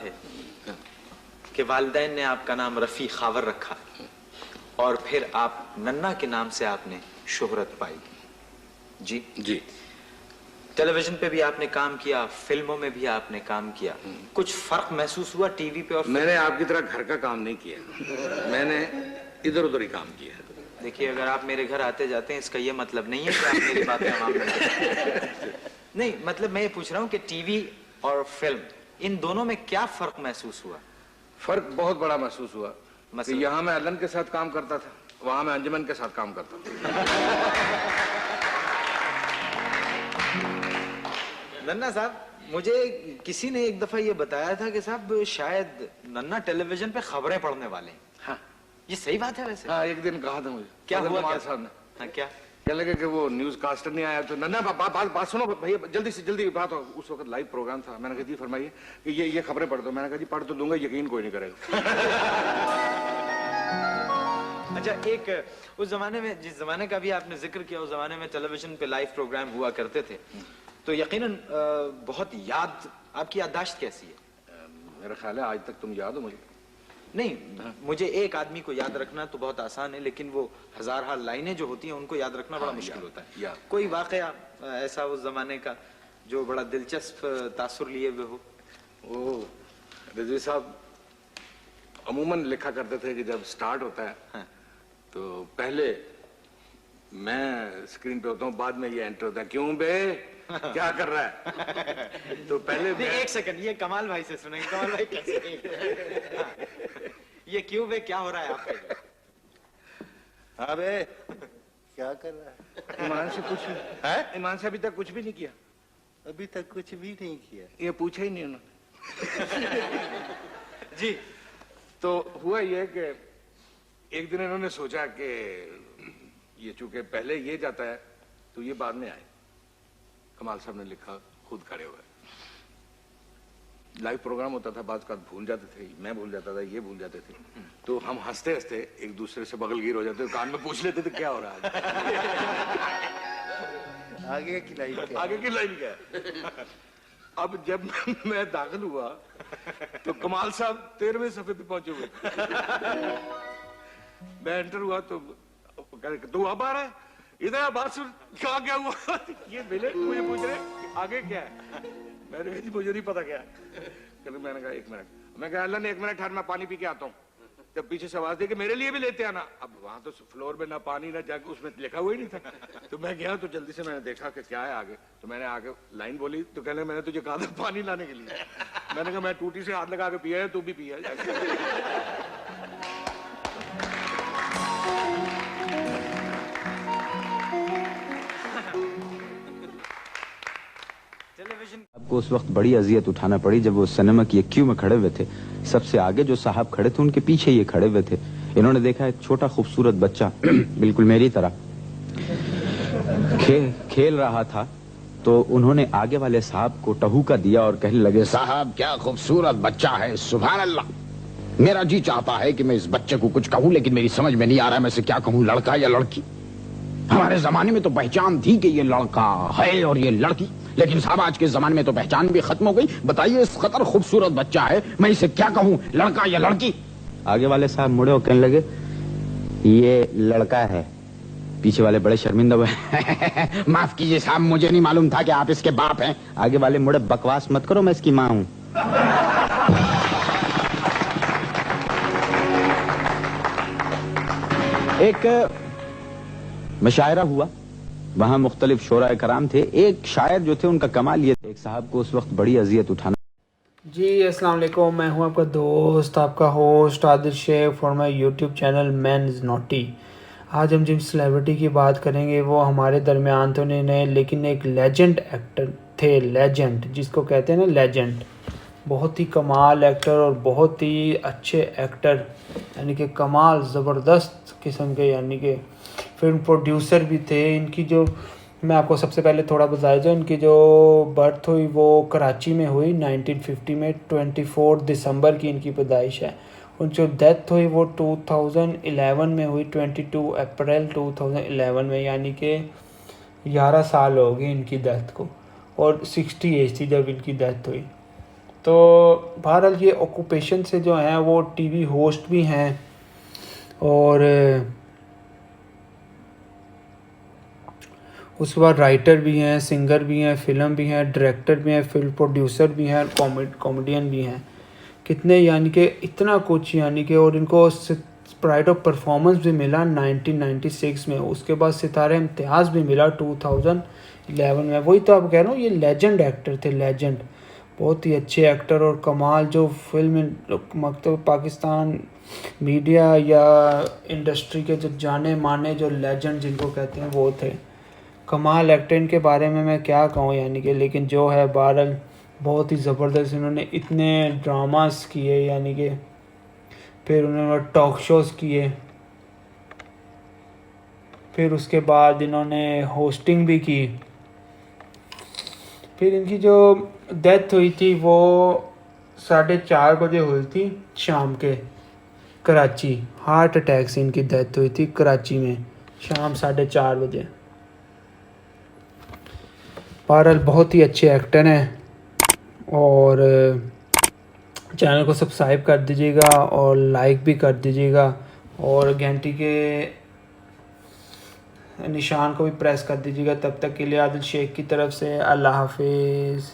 है कि वालिदैन ने आपका नाम रफ़ी खावर रखा और फिर आप नन्ना के नाम से आपने शोहरत पाई। जी जी। टेलीविजन पे भी आपने काम किया, फिल्मों में भी आपने काम किया, कुछ फर्क महसूस हुआ टीवी पे और मैंने आपकी तरह घर का काम नहीं किया, मैंने इधर उधर ही काम किया। देखिए, अगर आप मेरे घर आते जाते हैं इसका ये मतलब नहीं है कि आप मेरी बातें आवाम में नहीं, मतलब मैं ये पूछ रहा हूँ कि टीवी और फिल्म इन दोनों में क्या फर्क महसूस हुआ? फर्क बहुत बड़ा महसूस हुआ कि यहाँ मैं अलन के साथ काम करता था, वहां मैं अंजुमन के साथ काम करता था। नन्ना साहब, मुझे किसी ने एक दफा ये बताया था कि साहब शायद नन्ना टेलीविजन पे खबरें पढ़ने वाले हैं। हाँ, ये सही बात है वैसे? हाँ, एक दिन कहा था मुझे। क्या हुआ? क्या साहब ने? हाँ, क्या लगे कि वो न्यूज कास्टर नहीं आया तो नन्ना बात सुनो भैया, जल्दी से जल्दी बात हो। उस वक्त लाइव प्रोग्राम था। मैंने कहा जी फरमाइए कि ये खबरें पढ़ दो। मैंने कहा जी पढ़ तो दूंगा, यकीन कोई नहीं करेगा। अच्छा, एक उस जमाने में, जिस जमाने का भी आपने जिक्र किया, उस जमाने में टेलीविजन पे लाइव प्रोग्राम हुआ करते थे, तो यकीनन बहुत याद, आपकी याददाश्त कैसी है? मेरा ख्याल है आज तक तुम याद हो मुझे। नहीं, मुझे एक आदमी को याद रखना तो बहुत आसान है, लेकिन वो हजार लाइनें जो होती हैं उनको याद रखना बड़ा मुश्किल होता है। कोई वाकया ऐसा उस जमाने का जो बड़ा दिलचस्प तासुर लिए हुए हो? ओ रिजवी साहब अमूमन लिखा करते थे कि जब स्टार्ट होता है, हाँ। तो पहले मैं स्क्रीन पे होता हूँ, बाद में ये एंटर होता है। क्यों बे क्या कर रहा है? तो पहले एक सेकंड, ये कमाल भाई से सुनेंगे। कमाल भाई कैसे? हाँ। ये क्यों बे क्या हो रहा है आपका? हाँ बे क्या कर रहा है? ईमान से कुछ है? ईमान से अभी तक कुछ भी नहीं किया। अभी तक कुछ भी नहीं किया? ये पूछा ही नहीं उन्होंने। जी। तो हुआ ये कि एक दिन इन्होंने सोचा कि ये चूंकि पहले ये जाता है तो ये बाद में आए। कमाल साहब ने लिखा खुद खड़े हुए। लाइव प्रोग्राम होता था, बात भूल जाते थे, मैं भूल जाता था, ये भूल जाते थे, तो हम हंसते हंसते एक दूसरे से बगलगीर हो जाते, कान में पूछ लेते थे क्या हो रहा है। आगे की लाइन क्या? आगे की लाइन क्या है? अब जब मैं दाखिल हुआ तो कमाल साहब 13वें सफे पे पहुंचे हुए। मैं एंटर हुआ तो तू अब आ रहा है, इधर बात सुन, क्या हुआ? ये मिले मुझे पूछ रहे आगे क्या है? मैंने कहा मुझे नहीं पता क्या है। मैंने कहा 1 मिनट। मैं कहा अल्लाह ने 1 मिनट ठहर, मैं पानी पी के आता हूँ। जब पीछे से आवाज दी कि मेरे लिए भी लेते आना। अब वहां तो फ्लोर में ना पानी ना जाके उसमें लिखा हुआ ही नहीं था। तो मैं गया तो जल्दी से मैंने देखा कि क्या है आगे। तो मैंने आगे लाइन बोली तो कहने मैंने तुझे कहा था पानी लाने के लिए। मैंने कहा मैं टूटी से हाथ लगा के पिया है, तू भी पिया जाके। आपको उस वक्त बड़ी अजियत उठाना पड़ी जब वो सिनेमा की एक क्यू में खड़े हुए थे। सबसे आगे जो साहब खड़े थे उनके पीछे ये खड़े हुए थे। इन्होंने देखा एक छोटा खूबसूरत बच्चा बिल्कुल मेरी तरह खेल रहा था, तो उन्होंने आगे वाले साहब को टहूका दिया और कहने लगे, साहब क्या खूबसूरत बच्चा है, सुभान अल्लाह। मेरा जी चाहता है कि मैं इस बच्चे को कुछ कहूं, लेकिन मेरी समझ में नहीं आ रहा मैं इसे क्या कहूं, लड़का या लड़की। हमारे जमाने में तो पहचान थी कि ये लड़का है और ये लड़की, लेकिन साहब आज के जमाने में तो पहचान भी खत्म हो गई। बताइए इस कदर खूबसूरत बच्चा है, मैं इसे क्या कहूं, लड़का या लड़की? आगे वाले साहब मुड़े और कहने लगे, ये लड़का है। पीछे वाले बड़े शर्मिंदा हुए। माफ कीजिए साहब, मुझे नहीं मालूम था कि आप इसके बाप हैं। आगे वाले मुड़े, बकवास मत करो, मैं इसकी माँ हूं। एक मुशायरा हुआ, वहां मुख्तलिफ शोरा कराम थे। एक शायर जो थे उनका कमाल ये, एक साहब को उस वक्त बड़ी अजियत उठाना। जी अस्सलाम वालेकुम, मैं हूं आपका दोस्त, आपका host Adil Shaikh for my YouTube channel man is naughty. आज हम जिन सेलिब्रिटी की बात करेंगे वो हमारे दरमियान तो नहीं, लेकिन एक लेजेंड एक्टर थे, लेजेंड जिसको कहते हैं ना लेजेंड। बहुत ही कमाल एक्टर और बहुत ही अच्छे एक्टर, यानी कि कमाल ज़बरदस्त किस्म के, यानी कि फिल्म प्रोड्यूसर भी थे। इनकी जो, मैं आपको सबसे पहले थोड़ा बताया जाए, इनकी जो बर्थ हुई वो कराची में हुई 1950 में, 24 दिसंबर की इनकी पैदाइश है। उनकी जो डेथ हुई वो 2011 में हुई, 22 अप्रैल 2011 में, यानी कि 11 साल हो गए इनकी डेथ को, और 60 एज थी जब इनकी डेथ हुई। तो बहरहाल ये ऑक्यूपेशन से जो हैं वो टीवी होस्ट भी हैं और उसके बाद राइटर भी हैं, सिंगर भी हैं, फिल्म भी हैं, डायरेक्टर भी हैं, फिल्म प्रोड्यूसर भी हैं, कॉमेडियन भी हैं। कितने यानी कि इतना कुछ यानी कि, और इनको प्राइड ऑफ परफॉर्मेंस भी मिला 1996 में। उसके बाद सितारे इम्तियाज़ भी मिला 2011 में। वही तो आप कह रहा हूँ, ये लेजेंड एक्टर थे, लेजेंड, बहुत ही अच्छे एक्टर और कमाल जो फिल्म मतलब पाकिस्तान मीडिया या इंडस्ट्री के जो जाने माने जो लेजेंड जिनको कहते हैं वो थे। कमाल एक्टर, इनके बारे में मैं क्या कहूँ यानी कि, लेकिन जो है बहरहाल बहुत ही ज़बरदस्त इन्होंने इतने ड्रामास किए यानी कि, फिर उन्होंने टॉक शोज़ किए, फिर उसके बाद इन्होंने होस्टिंग भी की। फिर इनकी जो डेथ हुई थी वो 4:30 बजे हुई थी शाम के, कराची। हार्ट अटैक से इनकी डेथ हुई थी कराची में शाम 4:30 बजे। बहरहाल बहुत ही अच्छे एक्टर हैं और चैनल को सब्सक्राइब कर दीजिएगा और लाइक भी कर दीजिएगा और घंटी के निशान को भी प्रेस कर दीजिएगा। तब तक के लिए आदिल शेख की तरफ से अल्लाह हाफिज़।